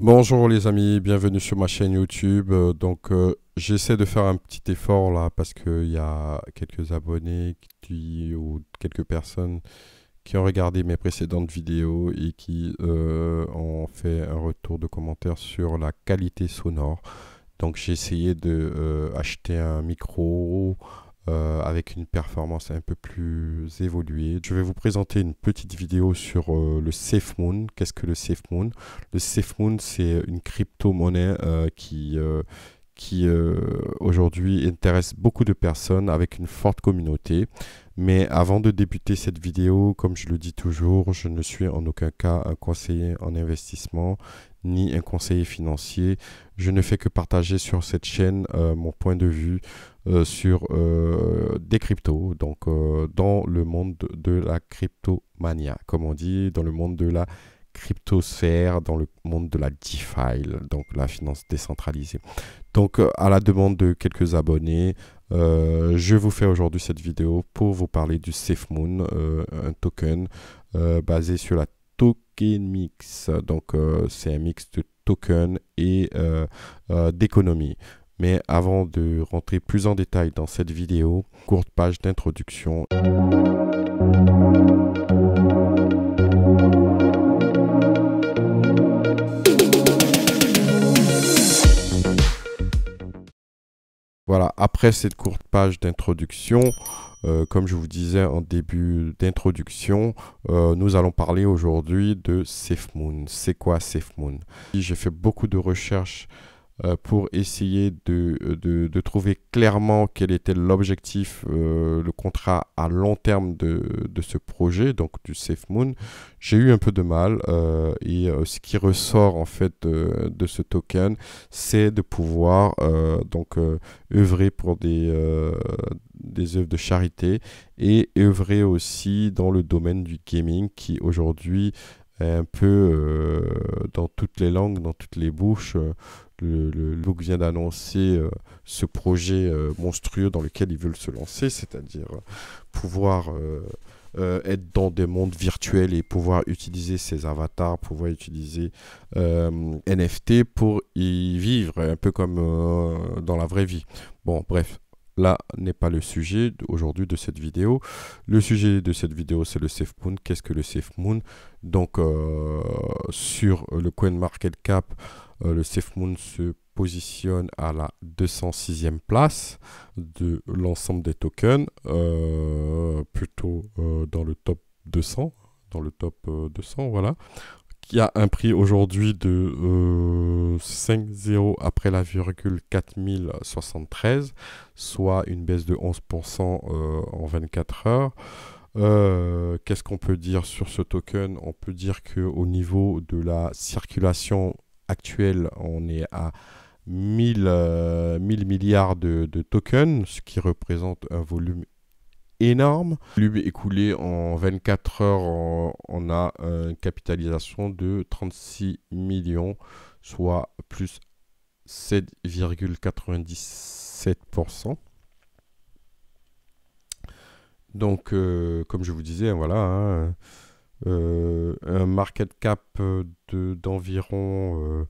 Bonjour les amis, bienvenue sur ma chaîne YouTube. J'essaie de faire un petit effort là parce qu'il y a quelques abonnés ou quelques personnes qui ont regardé mes précédentes vidéos et qui ont fait un retour de commentaires sur la qualité sonore. Donc j'ai essayé de acheter un micro avec une performance un peu plus évoluée. Je vais vous présenter une petite vidéo sur le SafeMoon. Qu'est-ce que le SafeMoon? Le SafeMoon, c'est une crypto-monnaie qui aujourd'hui intéresse beaucoup de personnes avec une forte communauté. Mais avant de débuter cette vidéo, comme je le dis toujours, je ne suis en aucun cas un conseiller en investissement ni un conseiller financier. Je ne fais que partager sur cette chaîne mon point de vue sur des cryptos, dans le monde de la cryptomania, comme on dit, dans le monde de la cryptosphère, dans le monde de la DeFi, donc la finance décentralisée. À la demande de quelques abonnés, je vous fais aujourd'hui cette vidéo pour vous parler du SafeMoon, un token basé sur la token mix. C'est un mix de tokens et d'économie. Mais avant de rentrer plus en détail dans cette vidéo, courte page d'introduction. Voilà, après cette courte page d'introduction, comme je vous disais en début d'introduction, nous allons parler aujourd'hui de SafeMoon. C'est quoi SafeMoon? J'ai fait beaucoup de recherches pour essayer de trouver clairement quel était l'objectif, le contrat à long terme de ce projet, donc du SafeMoon. J'ai eu un peu de mal ce qui ressort en fait de ce token, c'est de pouvoir œuvrer pour des œuvres de charité et œuvrer aussi dans le domaine du gaming qui aujourd'hui est un peu dans toutes les langues, dans toutes les bouches. Le Look vient d'annoncer ce projet monstrueux dans lequel ils veulent se lancer, c'est-à-dire pouvoir être dans des mondes virtuels et pouvoir utiliser ses avatars, pouvoir utiliser NFT pour y vivre, un peu comme dans la vraie vie. Bon, bref. Là n'est pas le sujet aujourd'hui de cette vidéo. Le sujet de cette vidéo, c'est le SafeMoon. Qu'est-ce que le SafeMoon? Sur le CoinMarketCap, le SafeMoon se positionne à la 206e place de l'ensemble des tokens, plutôt dans le top 200, voilà, qui a un prix aujourd'hui de 5 zéros après la virgule 4073, soit une baisse de 11% en 24 heures. Qu'est-ce qu'on peut dire sur ce token? On peut dire qu'au niveau de la circulation actuelle, on est à 1000 milliards de tokens, ce qui représente un volume énorme. Le volume écoulé en 24 heures, on a une capitalisation de 36 millions, soit plus 7,97%. Comme je vous disais, voilà, hein, un market cap d'environ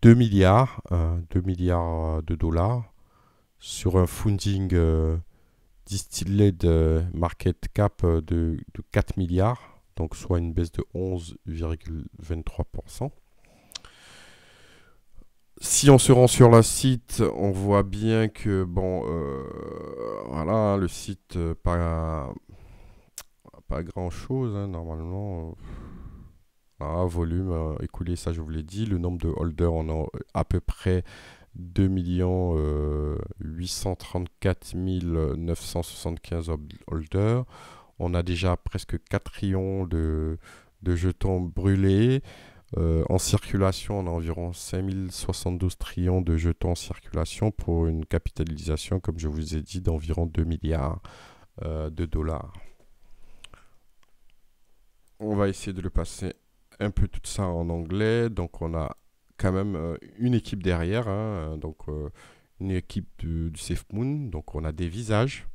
2 milliards, 2 milliards de dollars sur un funding distilled market cap de 4 milliards, donc soit une baisse de 11,23%. Si on se rend sur le site, on voit bien que, bon, voilà, le site, pas grand-chose, hein, normalement. Volume écoulé, ça je vous l'ai dit. Le nombre de holders, on a à peu près 2 834 975 holders. On a déjà presque 4 trillions de jetons brûlés. En circulation, on a environ 5072 trillions de jetons en circulation pour une capitalisation, comme je vous ai dit, d'environ 2 milliards de dollars. On va essayer de le passer un peu tout ça en anglais. Donc on a quand même une équipe derrière, hein, une équipe du SafeMoon. Donc on a des visages.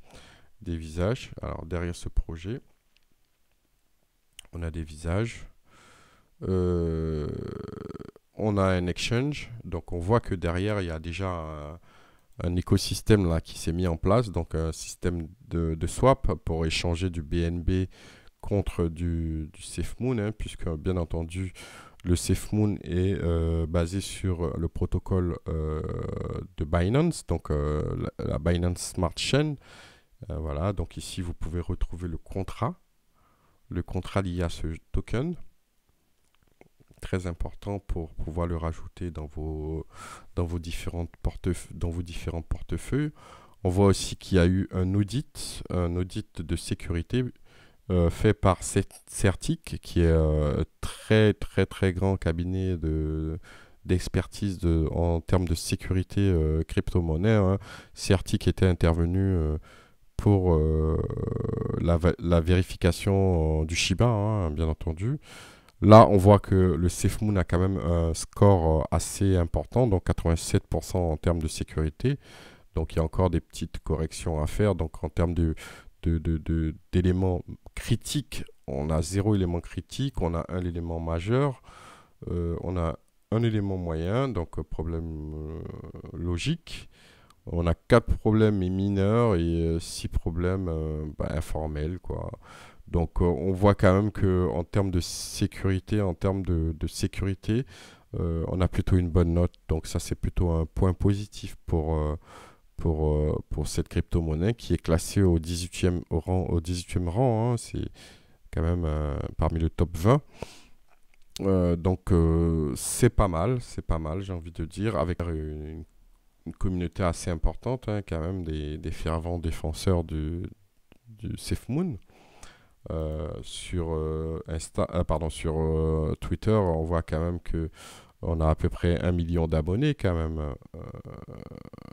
Alors derrière ce projet, on a des visages. on a un exchange. Donc on voit que derrière, il y a déjà un écosystème là qui s'est mis en place. Donc un système de swap pour échanger du BNB contre du SafeMoon, hein, puisque bien entendu, le SafeMoon est basé sur le protocole de Binance, donc la Binance Smart Chain. Voilà, donc ici, vous pouvez retrouver le contrat lié à ce token. Très important pour pouvoir le rajouter dans vos différents portefeuilles. On voit aussi qu'il y a eu un audit de sécurité fait par Certic, qui est très très très grand cabinet d'expertise en termes de sécurité crypto-monnaie. Hein. Certic était intervenu pour la vérification du Shiba, hein, bien entendu. Là, on voit que le SafeMoon a quand même un score assez important, donc 87% en termes de sécurité. Donc, il y a encore des petites corrections à faire. Donc, en termes d'éléments critiques, on a 0 élément critique, on a un élément majeur, on a un élément moyen, donc problème logique. On a 4 problèmes mineurs et 6 problèmes informels, quoi. Donc on voit quand même qu'en termes de sécurité, on a plutôt une bonne note. Donc ça, c'est plutôt un point positif pour cette crypto-monnaie qui est classée au 18e rang. Hein. C'est quand même parmi le top 20. Donc c'est pas mal, j'ai envie de dire, avec une communauté assez importante, hein, quand même, des fervents défenseur du SafeMoon. Sur Twitter, on voit quand même que on a à peu près 1 million d'abonnés quand même.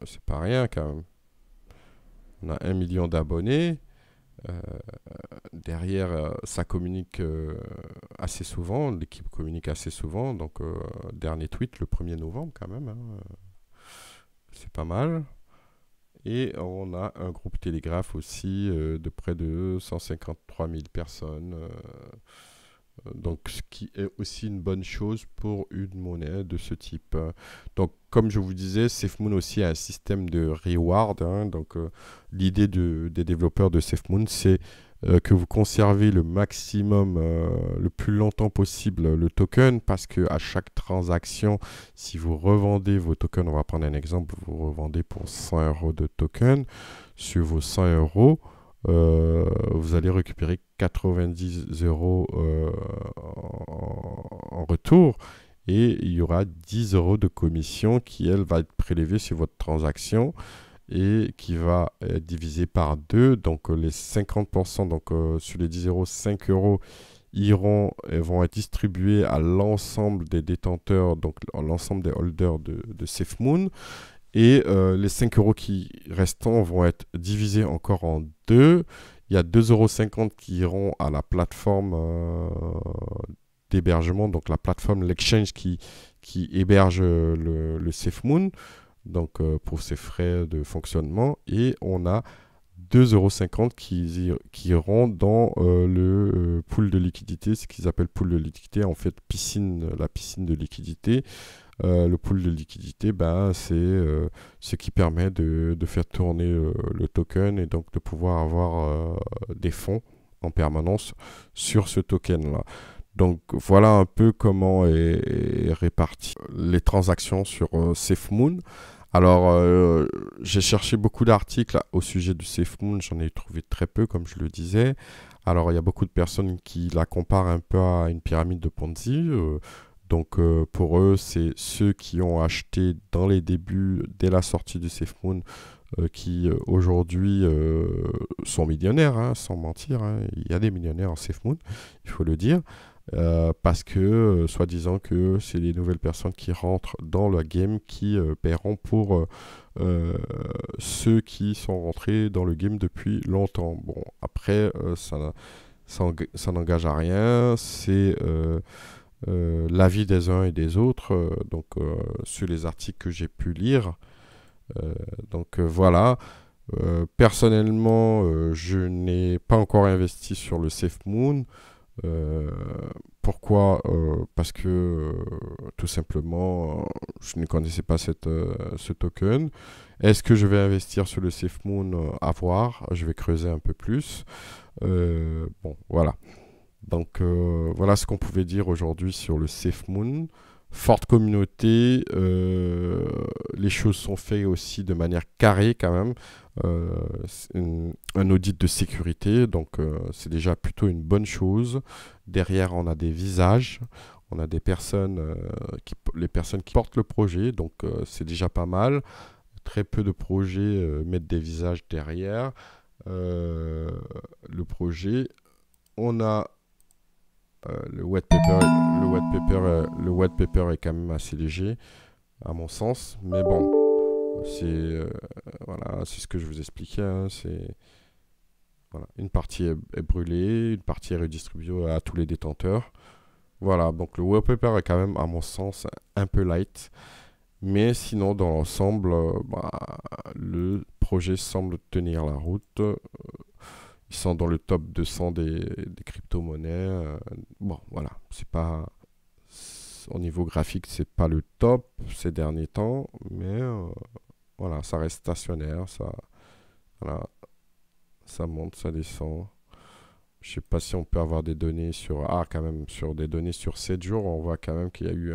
C'est pas rien quand même. On a 1 million d'abonnés. Derrière, ça communique assez souvent. L'équipe communique assez souvent. Donc, dernier tweet le 1er novembre quand même. Hein. C'est pas mal. Et on a un groupe Telegraph aussi de près de 153 000 personnes. Donc, ce qui est aussi une bonne chose pour une monnaie de ce type. Donc, comme je vous disais, SafeMoon aussi a un système de reward. Hein. Donc, l'idée des développeurs de SafeMoon, c'est que vous conservez le maximum, le plus longtemps possible le token, parce que à chaque transaction, si vous revendez vos tokens, on va prendre un exemple, vous revendez pour 100 € de token, sur vos 100 €, vous allez récupérer 90 € en retour, et il y aura 10 € de commission qui, elle, va être prélevée sur votre transaction et qui va être divisé par 2. Donc les 50%, donc sur les 10 €, 5 € vont être distribués à l'ensemble des détenteurs, donc à l'ensemble des holders de SafeMoon. Et les 5 € qui restants vont être divisés encore en 2. Il y a 2,50 € qui iront à la plateforme d'hébergement, donc la plateforme, l'exchange qui héberge le SafeMoon, donc pour ses frais de fonctionnement. Et on a 2,50 € qui iront dans le pool de liquidité, ce qu'ils appellent pool de liquidité, en fait la piscine de liquidité. Le pool de liquidité, c'est ce qui permet de faire tourner le token et donc de pouvoir avoir des fonds en permanence sur ce token-là. Donc voilà un peu comment est réparti les transactions sur SafeMoon. Alors j'ai cherché beaucoup d'articles au sujet du SafeMoon, j'en ai trouvé très peu comme je le disais. Alors il y a beaucoup de personnes qui la comparent un peu à une pyramide de Ponzi. Donc pour eux, c'est ceux qui ont acheté dans les débuts, dès la sortie du SafeMoon, qui aujourd'hui sont millionnaires, hein, sans mentir. Hein. Il y a des millionnaires en SafeMoon, il faut le dire. Parce que, soi-disant que c'est les nouvelles personnes qui rentrent dans le game qui paieront pour ceux qui sont rentrés dans le game depuis longtemps. Bon, après, ça n'engage à rien. C'est l'avis des uns et des autres, donc sur les articles que j'ai pu lire. Donc voilà. Personnellement, je n'ai pas encore investi sur le SafeMoon Pourquoi? Parce que tout simplement, je ne connaissais pas ce token. Est-ce que je vais investir sur le SafeMoon? À voir, je vais creuser un peu plus. Bon, voilà. Donc voilà ce qu'on pouvait dire aujourd'hui sur le SafeMoon. Forte communauté, les choses sont faites aussi de manière carrée quand même. Un audit de sécurité, donc c'est déjà plutôt une bonne chose. Derrière, on a des visages, on a des personnes, les personnes qui portent le projet, donc c'est déjà pas mal. Très peu de projets mettent des visages derrière le projet. On a le white paper, le white paper est quand même assez léger, à mon sens. Mais bon, voilà, c'est ce que je vous expliquais. Hein, voilà, une partie est brûlée, une partie est redistribuée à tous les détenteurs. Voilà, donc le white paper est quand même, à mon sens, un peu light. Mais sinon, dans l'ensemble, le projet semble tenir la route. Ils sont dans le top 200 des crypto-monnaies. Bon, voilà, c'est pas au niveau graphique, c'est pas le top ces derniers temps, mais voilà, ça reste stationnaire, voilà, ça monte, ça descend. Je sais pas si on peut avoir des données quand même, sur des données sur 7 jours, on voit quand même qu'il y a eu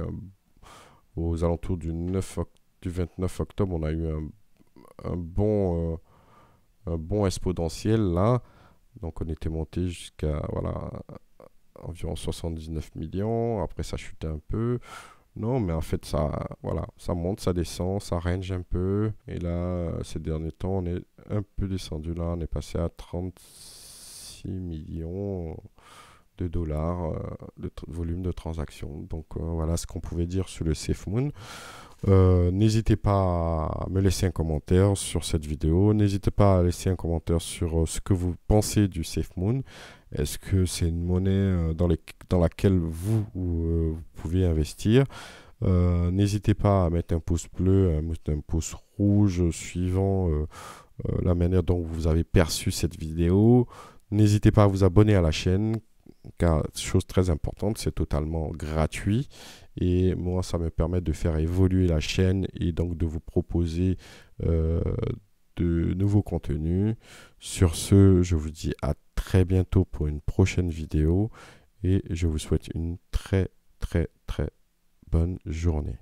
aux alentours du 29 octobre, on a eu un bon exponentiel là. Donc on était monté jusqu'à voilà, environ 79 millions. Après ça chutait un peu. Non, mais en fait voilà, ça monte, ça descend, ça range un peu. Et là, ces derniers temps, on est un peu descendu là. On est passé à 36 millions de dollars de volume de transactions. Donc voilà ce qu'on pouvait dire sur le SafeMoon. N'hésitez pas à me laisser un commentaire sur cette vidéo. N'hésitez pas à laisser un commentaire sur ce que vous pensez du SafeMoon. Est-ce que c'est une monnaie dans laquelle vous pouvez investir? N'hésitez pas à mettre un pouce bleu, un pouce rouge suivant la manière dont vous avez perçu cette vidéo. N'hésitez pas à vous abonner à la chaîne, car chose très importante, c'est totalement gratuit. Et moi, ça me permet de faire évoluer la chaîne et donc de vous proposer de nouveaux contenus. Sur ce, je vous dis à très bientôt pour une prochaine vidéo et je vous souhaite une très très très bonne journée.